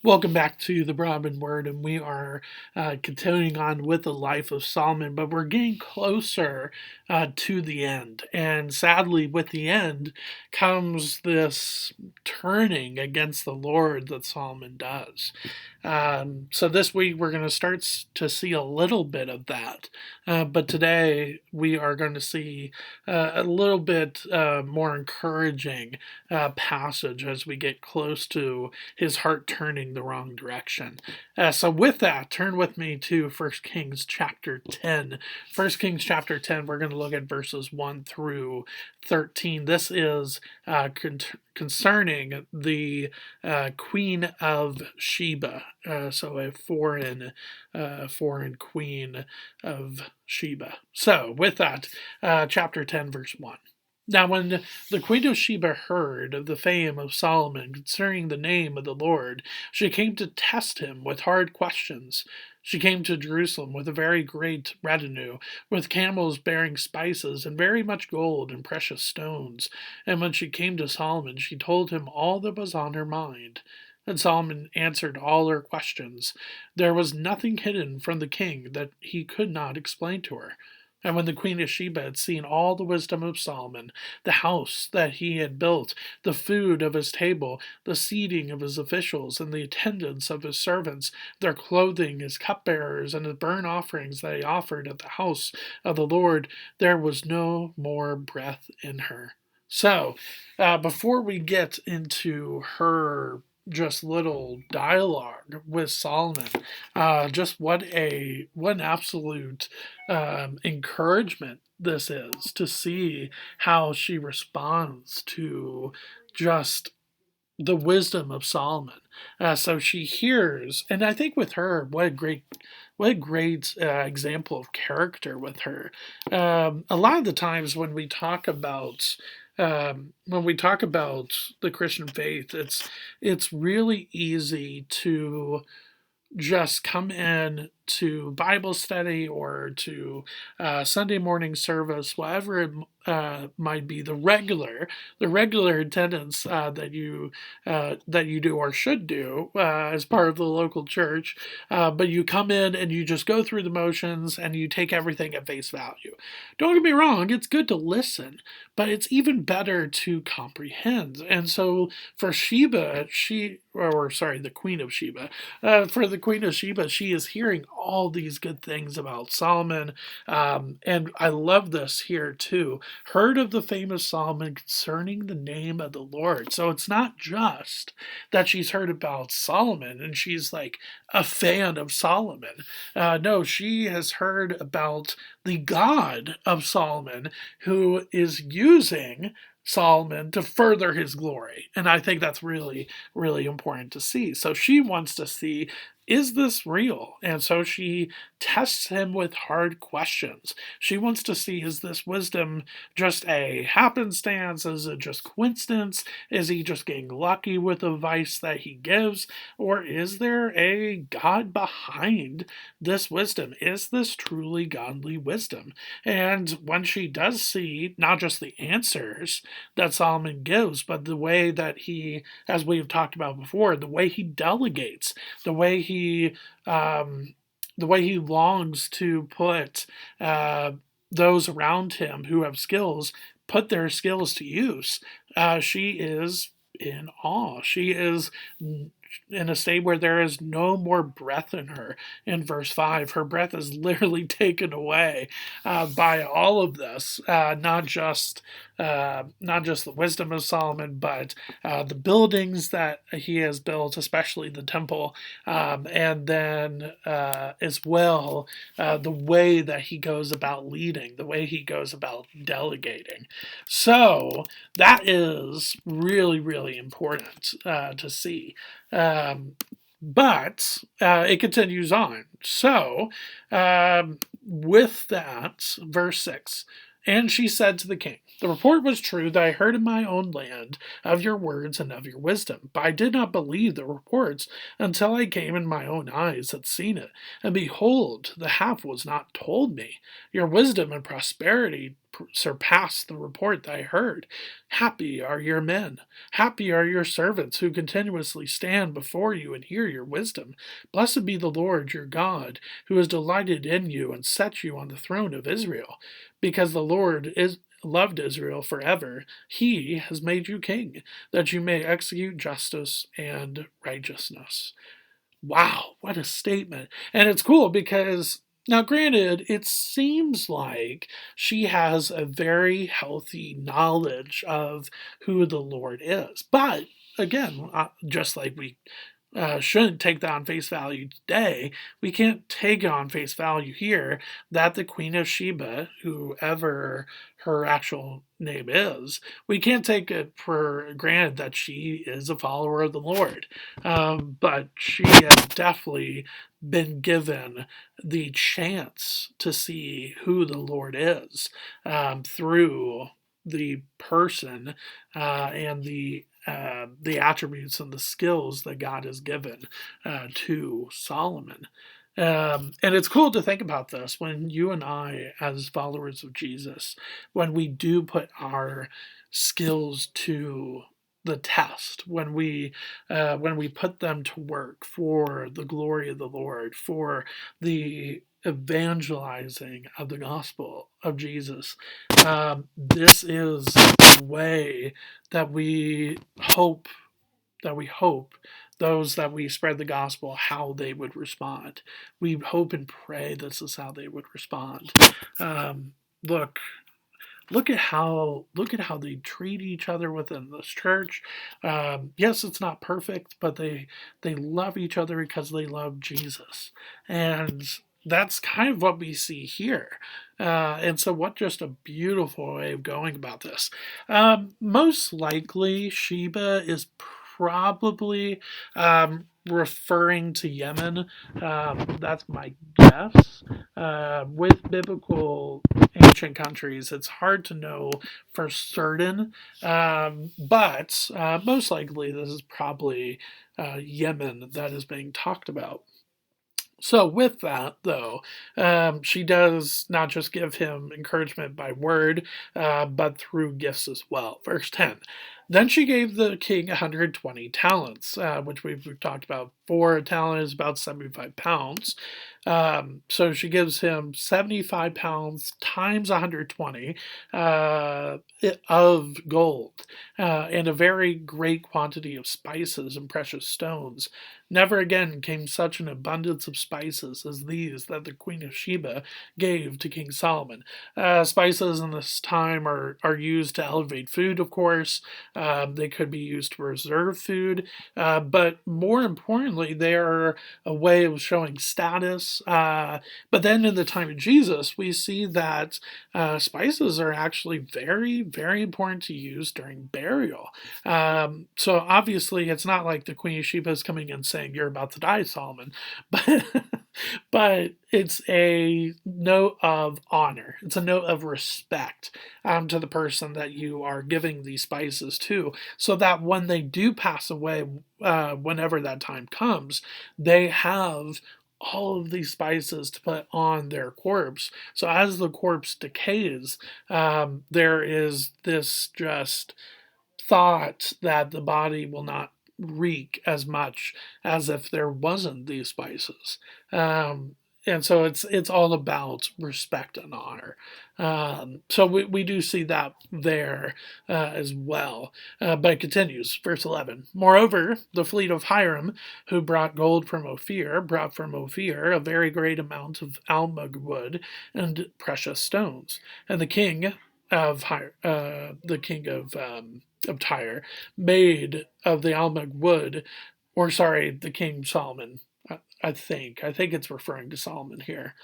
Welcome back to the Brahmin Word, and we are continuing on with the life of Solomon, but we're getting closer to the end. And sadly, with the end comes this turning against the Lord that Solomon does. So this week we're going to start to see a little bit of that, but today we are going to see a little bit more encouraging passage as we get close to his heart turning the wrong direction. So with that, turn with me to First Kings chapter 10. First Kings chapter 10, we're going to look at verses 1 through 13. This is concerning the Queen of Sheba, so a foreign queen of Sheba. So with that, chapter 10, verse 1. Now, when the Queen of Sheba heard of the fame of Solomon concerning the name of the Lord, she came to test him with hard questions. She came to Jerusalem with a very great retinue, with camels bearing spices, and very much gold and precious stones. And when she came to Solomon, she told him all that was on her mind. And Solomon answered all her questions. There was nothing hidden from the king that he could not explain to her. And when the Queen of Sheba had seen all the wisdom of Solomon, the house that he had built, the food of his table, the seating of his officials, and the attendance of his servants, their clothing, his cupbearers, and the burnt offerings that he offered at the house of the Lord, there was no more breath in her. So, before we get into her just little dialogue with Solomon, just what an absolute encouragement this is to see how she responds to just the wisdom of Solomon. So she hears, and I think with her, what a great example of character with her. A lot of the times when we talk about the Christian faith, it's really easy to just come in to Bible study or to Sunday morning service, whatever it might be, the regular attendance that you do or should do as part of the local church. But you come in and you just go through the motions and you take everything at face value. Don't get me wrong; it's good to listen, but it's even better to comprehend. And so for Sheba, the Queen of Sheba, for the Queen of Sheba, she is hearing all these good things about Solomon. And I love this here too. Heard of the fame of Solomon concerning the name of the Lord. So it's not just that she's heard about Solomon and she's like a fan of Solomon. No, she has heard about the God of Solomon who is using Solomon to further his glory. And I think that's really, really important to see. So she wants to see, is this real? And so she tests him with hard questions. She wants to see, is this wisdom just a happenstance? Is it just coincidence? Is he just getting lucky with the advice that he gives? Or is there a God behind this wisdom? Is this truly godly wisdom? And when she does see not just the answers that Solomon gives, but the way that he, as we've talked about before, the way he delegates, the way um, he longs to put those around him who have skills, put their skills to use. She is in awe. She is in a state where there is no more breath in her. In verse 5, her breath is literally taken away by all of this, not just the wisdom of Solomon, but the buildings that he has built, especially the temple, and then as well the way that he goes about leading, the way he goes about delegating. So that is really, really important to see. But it continues on. So, with that, verse 6, and she said to the king, The report was true that I heard in my own land of your words and of your wisdom, but I did not believe the reports until I came and my own eyes had seen it. And behold, the half was not told me. Your wisdom and prosperity surpass the report that I heard. Happy are your men. Happy are your servants who continuously stand before you and hear your wisdom. Blessed be the Lord your God, who has delighted in you and set you on the throne of Israel. Because the Lord is loved Israel forever, he has made you king, that you may execute justice and righteousness. Wow, what a statement. And it's cool because, now granted, it seems like she has a very healthy knowledge of who the Lord is. But again, just like we shouldn't take that on face value today, we can't take it on face value here that the Queen of Sheba, whoever her actual name is, we can't take it for granted that she is a follower of the Lord. But she has definitely been given the chance to see who the Lord is through the person and the attributes and the skills that God has given to Solomon. And it's cool to think about this when you and I, as followers of Jesus, when we do put our skills to the test, when we put them to work for the glory of the Lord, for the evangelizing of the gospel of Jesus. This is the way that hope we hope those that we spread the gospel how they would respond. We hope and pray this is how they would respond. Um, look, look at how they treat each other within this church. Yes, it's not perfect, but they love each other because they love Jesus, and that's kind of what we see here. And so, what just a beautiful way of going about this. Most likely, Sheba is probably referring to Yemen. That's my guess. With biblical ancient countries, it's hard to know for certain, but most likely this is probably Yemen that is being talked about. So, with that, though, she does not just give him encouragement by word, but through gifts as well. Verse 10. Then she gave the king 120 talents, which we've talked about. For a talent is about 75 pounds. So she gives him 75 pounds times 120 of gold and a very great quantity of spices and precious stones. Never again came such an abundance of spices as these that the Queen of Sheba gave to King Solomon. Spices in this time are used to elevate food, of course. They could be used to preserve food, but more importantly, they are a way of showing status. But then in the time of Jesus, we see that spices are actually very, very important to use during burial. So obviously, it's not like the Queen of Sheba is coming and saying, "You're about to die, Solomon," but but it's a note of honor. It's a note of respect to the person that you are giving these spices to, so that when they do pass away, whenever that time comes, they have all of these spices to put on their corpse. So as the corpse decays, there is this just thought that the body will not reek as much as if there wasn't these spices. And so it's all about respect and honor. So we do see that there as well. But it continues, verse 11. Moreover, the fleet of Hiram, who brought gold from Ophir, brought from Ophir a very great amount of almug wood and precious stones. And the king of Tyre, made of the almug wood, or sorry, the king Solomon. I think it's referring to Solomon here.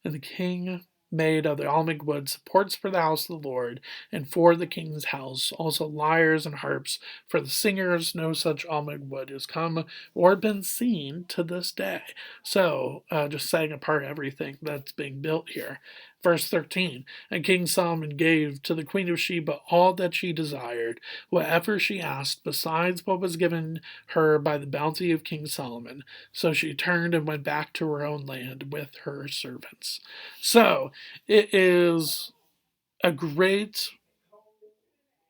And the king made of the almug wood supports for the house of the Lord and for the king's house, also lyres and harps for the singers. No such almug wood has come or been seen to this day. So, just setting apart everything that's being built here. Verse 13, and King Solomon gave to the Queen of Sheba all that she desired, whatever she asked, besides what was given her by the bounty of King Solomon. So she turned and went back to her own land with her servants. So it is a great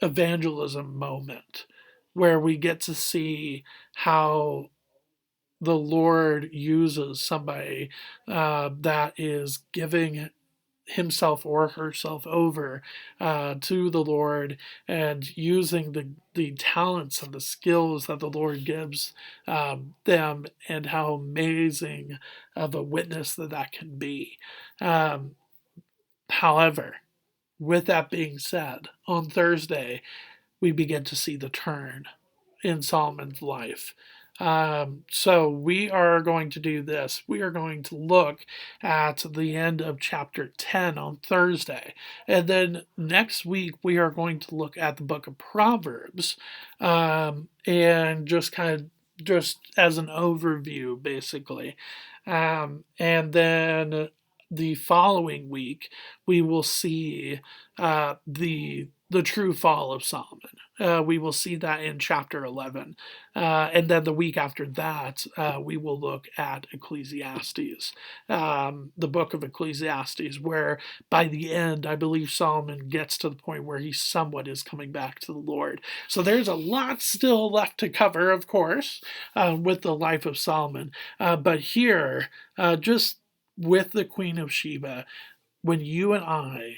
evangelism moment where we get to see how the Lord uses somebody that is giving himself or herself over to the Lord and using the talents and the skills that the Lord gives them, and how amazing of a witness that can be. Um, However, with that being said, on Thursday, we begin to see the turn in Solomon's life. So we are going to do this. We are going to look at the end of chapter 10 on Thursday. And then next week, we are going to look at the book of Proverbs, and just kind of just as an overview, basically. And then the following week, we will see the true fall of Solomon. We will see that in chapter 11. And then the week after that, we will look at Ecclesiastes, the book of Ecclesiastes, where by the end, I believe Solomon gets to the point where he somewhat is coming back to the Lord. So there's a lot still left to cover, of course, with the life of Solomon. But here, just with the Queen of Sheba, when you and I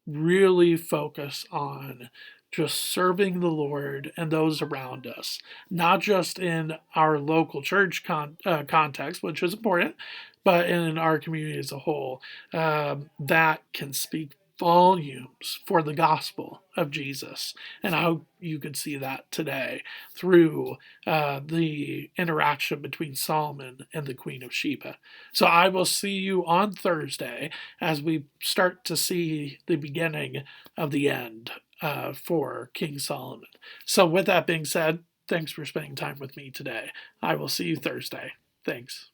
really focus on just serving the Lord and those around us, not just in our local church context, which is important, but in our community as a whole, that can speak volumes for the gospel of Jesus. And I hope you could see that today through the interaction between Solomon and the Queen of Sheba. So I will see you on Thursday as we start to see the beginning of the end for King Solomon. So, with that being said, thanks for spending time with me today. I will see you Thursday. Thanks.